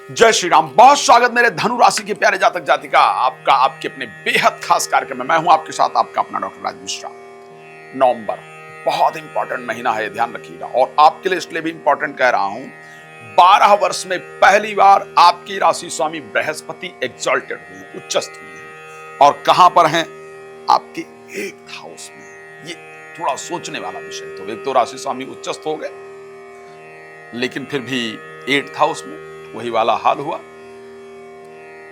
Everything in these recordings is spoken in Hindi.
जय श्री राम। बहुत स्वागत मेरे धनु राशि के प्यारे जातक जातिका आपका आपके अपने बेहद खास कार्यक्रम में। मैं हूं आपके साथ आपका अपना डॉक्टर राज मिश्रा। नवंबर बहुत इंपॉर्टेंट महीना है, ध्यान रखिएगा। और आपके लिए इसलिए भी इंपॉर्टेंट कह रहा हूं, 12 वर्ष में पहली बार आपकी राशि स्वामी बृहस्पति एक्सॉल्टेड हुए, उच्चस्थ हुए हैं। और कहां पर हैं? आपके 8th हाउस में। ये थोड़ा सोचने वाला विषय। तो एक तो राशि स्वामी उच्चस्थ हो गए, लेकिन फिर भी 8th हाउस में वही वाला हाल हुआ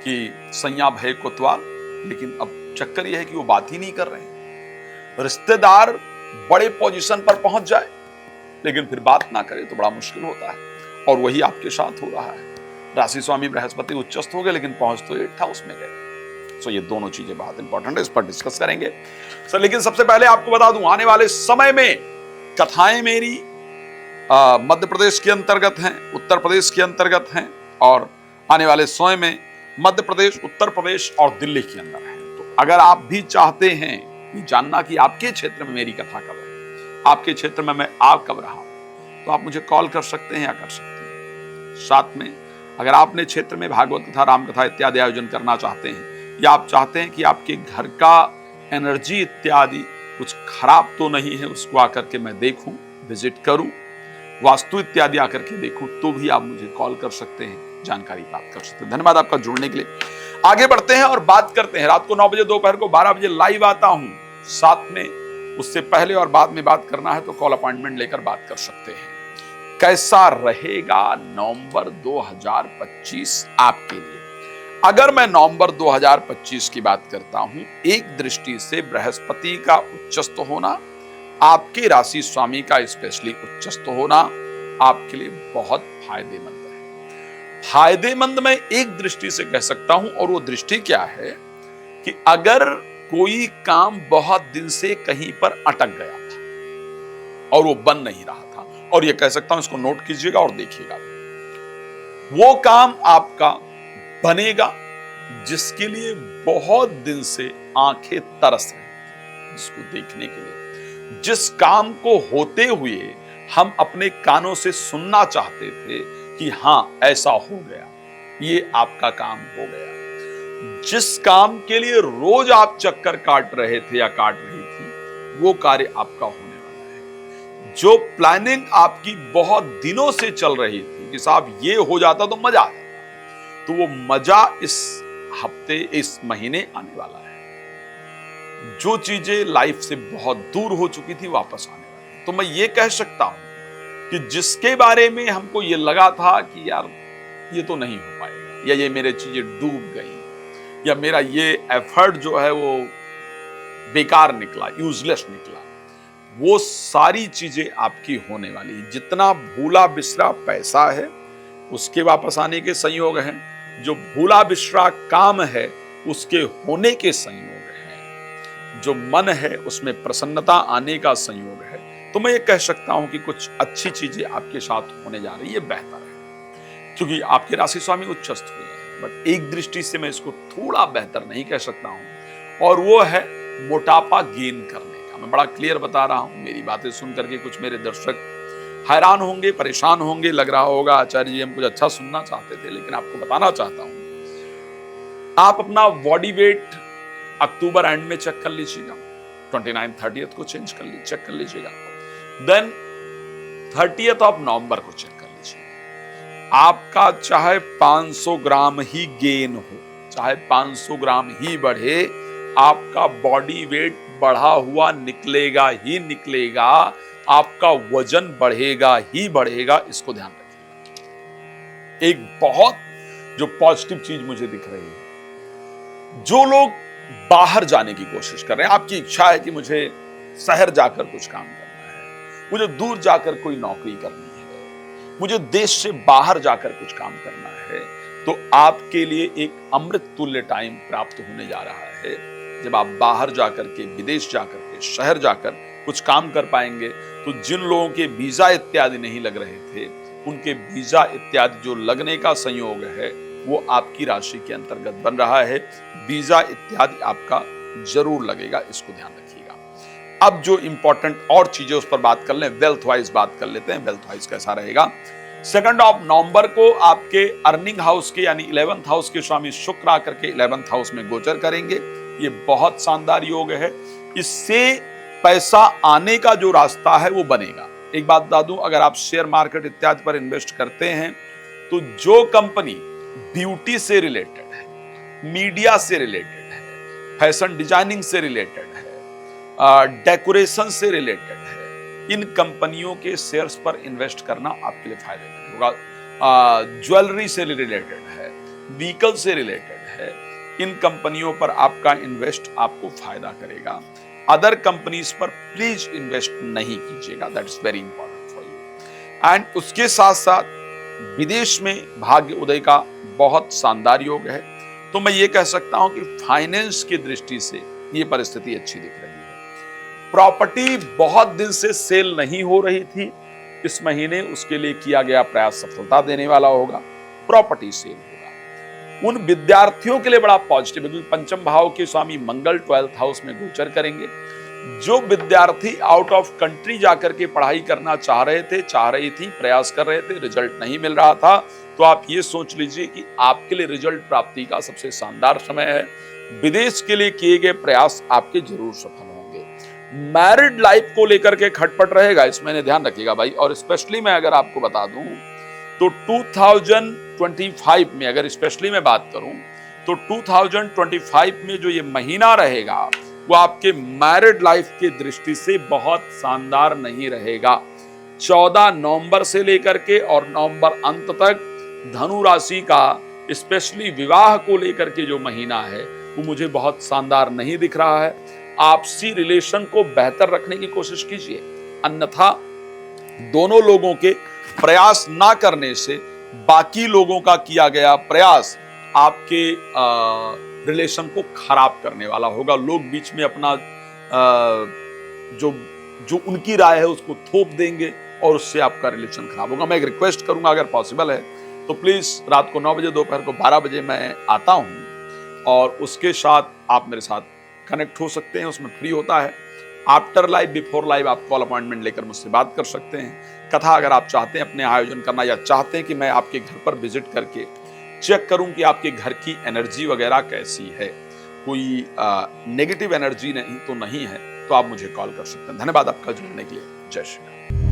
कि सैया भय कोतवाल। लेकिन अब चक्कर यह है कि वो बात ही नहीं कर रहे हैं। रिश्तेदार बड़े पोजीशन पर पहुंच जाए लेकिन फिर बात ना करे तो बड़ा मुश्किल होता है, और वही आपके साथ हो रहा है। राशि स्वामी बृहस्पति उच्चस्थ हो गए लेकिन पहुंच तो 8th हाउस में गए। सो ये दोनों चीजें बहुत इंपॉर्टेंट है, इस पर डिस्कस करेंगे। सर लेकिन सबसे पहले आपको बता दूं, आने वाले समय में कथाएं मेरी मध्य प्रदेश के अंतर्गत हैं, उत्तर प्रदेश के अंतर्गत हैं, और आने वाले समय में मध्य प्रदेश, उत्तर प्रदेश और दिल्ली के अंदर हैं। तो अगर आप भी चाहते हैं ये जानना कि आपके क्षेत्र में मेरी कथा कब है, आपके क्षेत्र में मैं आ कब रहा हूं, तो आप मुझे कॉल कर सकते हैं या कर सकते हैं। साथ में अगर आप अपने क्षेत्र में भागवत कथा, राम कथा इत्यादि आयोजन करना चाहते हैं, या आप चाहते हैं कि आपके घर का एनर्जी इत्यादि कुछ खराब तो नहीं है, उसको आकर के मैं देखूं, विजिट करूं, वास्तु इत्यादि आकर के देखूं, तो भी आप मुझे कॉल कर सकते हैं, जानकारी प्राप्त कर सकते हैं। धन्यवाद आपका जुड़ने के लिए। आगे बढ़ते हैं और बात करते हैं। रात को 9 बजे, दोपहर को 12 बजे लाइव आता हूं। साथ में उससे पहले और बाद में बात करना है तो कॉल अपॉइंटमेंट लेकर बात कर सकते हैं। कैसा रहेगा नवंबर 2025 आपके लिए? अगर मैं नवंबर 2025 की बात करता हूं, एक दृष्टि से बृहस्पति का उच्चस्थ होना, आपके राशि स्वामी का स्पेशली उच्चस्थ होना आपके लिए बहुत फायदेमंद है। फायदेमंद मैं एक दृष्टि से कह सकता हूं, और वो दृष्टि क्या है कि अगर कोई काम बहुत दिन से कहीं पर अटक गया था और वो बन नहीं रहा था, और ये कह सकता हूं, इसको नोट कीजिएगा और देखिएगा, वो काम आपका बनेगा जिसके लिए बहुत दिन से आंखें तरस रही, इसको देखने के लिए। जिस काम को होते हुए हम अपने कानों से सुनना चाहते थे कि हां ऐसा हो गया, ये आपका काम हो गया। जिस काम के लिए रोज आप चक्कर काट रहे थे या काट रही थी, वो कार्य आपका होने वाला है। जो प्लानिंग आपकी बहुत दिनों से चल रही थी कि साहब ये हो जाता तो मजा आ जाता, तो वो मजा इस हफ्ते, इस महीने आने वाला है। जो चीजें लाइफ से बहुत दूर हो चुकी थी वापस आने वाली। तो मैं ये कह सकता हूं कि जिसके बारे में हमको ये लगा था कि यार ये तो नहीं हो पाएगा, या ये मेरे चीजें डूब गई, या मेरा ये एफर्ट जो है वो बेकार निकला, यूजलेस निकला, वो सारी चीजें आपकी होने वाली। जितना भूला बिसरा पैसा है उसके वापस आने के संयोग हैं, जो भूला बिसरा काम है उसके होने के संयोग हैं, जो मन है उसमें प्रसन्नता आने का संयोग है। तो मैं ये कह सकता हूं कि कुछ अच्छी चीजें आपके साथ होने जा रही है, बेहतर है, क्योंकि आपके राशि स्वामी उच्चस्थ हुए हैं। बट एक दृष्टि से मैं इसको थोड़ा बेहतर नहीं कह सकता हूं, और वो है मोटापा गेन करने का। मैं बड़ा क्लियर बता रहा हूं, मेरी बातें सुन करके कुछ मेरे दर्शक हैरान होंगे, परेशान होंगे, लग रहा होगा आचार्य जी हम कुछ अच्छा सुनना चाहते थे, लेकिन आपको बताना चाहता हूं, आप अपना बॉडी वेट अक्टूबर एंड में चेक कर लीजिएगा, 29-30 को चेक कर लीजिएगा, देन 30 ऑफ नवंबर को चेक कर लीजिएगा। आपका चाहे 500 ग्राम ही गेन हो, चाहे 500 ग्राम ही बढ़े, आपका बॉडी वेट बढ़ा हुआ निकलेगा ही निकलेगा, आपका वजन बढ़ेगा ही बढ़ेगा, इसको ध्यान रखिएगा। एक बहुत जो पॉजिटिव चीज मुझे दिख रही है, जो लोग बाहर जाने की कोशिश कर रहे हैं, आपकी इच्छा है कि मुझे शहर जाकर कुछ काम करना है, मुझे दूर जाकर कोई नौकरी करनी है, मुझे देश से बाहर जाकर कुछ काम करना है, तो आपके लिए एक अमृत तुल्य टाइम प्राप्त होने जा रहा है। जब आप बाहर जाकर के, विदेश जाकर के, शहर जाकर कुछ काम कर पाएंगे, तो जिन लोगों के वीजा इत्यादि नहीं लग रहे थे, उनके वीजा इत्यादि जो लगने का संयोग है वो आपकी राशि के अंतर्गत बन रहा है। वीजा इत्यादि आपका जरूर लगेगा, इसको ध्यान रखिएगा। अब जो इंपॉर्टेंट और चीजें उस पर बात कर लें, वेल्थ वाइज बात कर लेते हैं। वेल्थ वाइज कैसा रहेगा? 2 नवंबर को आपके अर्निंग हाउस के यानी 11th हाउस के स्वामी शुक्र आकर के 11th हाउस में गोचर करेंगे। ये बहुत शानदार योग है। इससे पैसा आने का जो रास्ता है वो बनेगा। एक बात बता दूं, अगर आप शेयर मार्केट इत्यादि पर इन्वेस्ट करते हैं तो जो कंपनी ब्यूटी से रिलेटेड है, मीडिया से रिलेटेड है, फैशन डिजाइनिंग से रिलेटेड है, डेकोरेशन से रिलेटेड है, इन कंपनियों के शेयर्स पर इन्वेस्ट करना आपके लिए फायदेमंद होगा। ज्वेलरी से रिलेटेड है, व्हीकल से रिलेटेड है, इन कंपनियों पर आपका इन्वेस्ट आपको फायदा करेगा। अदर कंपनीज पर प्लीज इन्वेस्ट नहीं कीजिएगा, that is very important for you. And उसके साथ साथ विदेश में भाग्य उदय का बहुत शानदार योग है। तो मैं ये कह सकता हूं कि फाइनेंस की दृष्टि से ये परिस्थिति अच्छी दिख रही है। प्रॉपर्टी बहुत दिन से सेल नहीं हो रही थी, इस महीने उसके लिए किया गया प्रयास सफलता देने वाला होगा, प्रॉपर्टी सेल होगा। उन विद्यार्थियों के लिए बड़ा पॉजिटिव है क्योंकि पंचम भाव के स्वामी मंगल 12th हाउस में गोचर करेंगे। जो विद्यार्थी आउट ऑफ कंट्री जाकर के पढ़ाई करना चाह रही थी, प्रयास कर रहे थे, रिजल्ट नहीं मिल रहा था, तो आप ये सोच लीजिए कि आपके लिए रिजल्ट प्राप्ति का सबसे शानदार समय है। विदेश के लिए किए गए प्रयास आपके जरूर सफल होंगे। मैरिड लाइफ को लेकर के खटपट रहेगा, इस महीने ध्यान रखिएगा भाई। और स्पेशली मैं अगर आपको बता दूं तो 2025 में, अगर स्पेशली मैं बात करूं तो 2025 में जो ये महीना रहेगा वो आपके मैरिड लाइफ की दृष्टि से बहुत शानदार नहीं रहेगा। 14 नवंबर से लेकर के और नवंबर अंत तक धनु राशि का स्पेशली विवाह को लेकर के जो महीना है वो मुझे बहुत शानदार नहीं दिख रहा है। आपसी रिलेशन को बेहतर रखने की कोशिश कीजिए, अन्यथा दोनों लोगों के प्रयास ना करने से बाकी लोगों का किया गया प्रयास आपके रिलेशन को खराब करने वाला होगा। लोग बीच में अपना जो उनकी राय है उसको थोप देंगे और उससे आपका रिलेशन खराब होगा। मैं एक रिक्वेस्ट करूंगा, अगर पॉसिबल है तो प्लीज रात को 9 बजे, दोपहर को 12 बजे मैं आता हूं और उसके साथ आप मेरे साथ कनेक्ट हो सकते हैं। उसमें फ्री होता है, आफ्टर लाइव बिफोर लाइव आप कॉल अपॉइंटमेंट लेकर मुझसे बात कर सकते हैं। कथा अगर आप चाहते हैं अपने आयोजन करना या चाहते हैं कि मैं आपके घर पर विजिट करके चेक करूं कि आपके घर की एनर्जी वगैरह कैसी है, कोई नेगेटिव एनर्जी नहीं तो नहीं है, तो आप मुझे कॉल कर सकते हैं। धन्यवाद आपका जुड़ने के लिए। जय श्री राम।